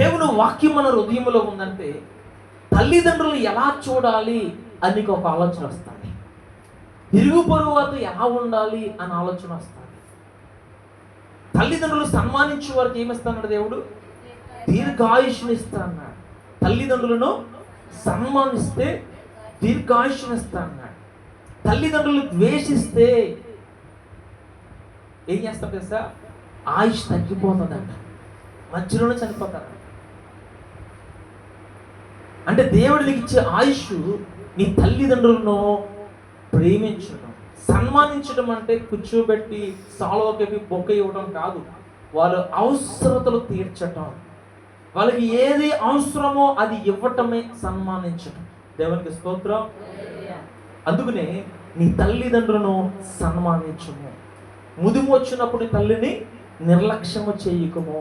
దేవుని వాక్యం మన హృదయంలో ఉందంటే తల్లిదండ్రులు ఎలా చూడాలి అని నీకు ఒక ఆలోచన వస్తుంది. ఇరుగు పొరుగు వారితో ఎలా ఉండాలి అని ఆలోచన వస్తుంది. తల్లిదండ్రులు సన్మానించే వారికి ఏమిస్తాడు దేవుడు? దీర్ఘాయుష్ని ఇస్తాడు. తల్లిదండ్రులను సన్మానిస్తే దీర్ఘాయుష్ని ఇస్తాడు. తల్లిదండ్రులు ద్వేషిస్తే ఏం చేస్తారు తెలుసా? ఆయుష్ తగ్గిపోతుందంట, మధ్యలోనే చనిపోతారు. అంటే దేవుడు నీకు ఇచ్చే ఆయుష్ నీ తల్లిదండ్రులను ప్రేమించడం, సన్మానించడం అంటే కూర్చోబెట్టి సాల్వకెప్పి బొక్క ఇవ్వడం కాదు. వాళ్ళ అవసరతలు తీర్చటం, వాళ్ళకి ఏది అవసరమో అది ఇవ్వటమే సన్మానించటం. దేవునికి స్తోత్రం. అందుకనే నీ తల్లిదండ్రులను సన్మానించము. ముదుము వచ్చినప్పుడు తల్లిని నిర్లక్ష్యము చేయకము.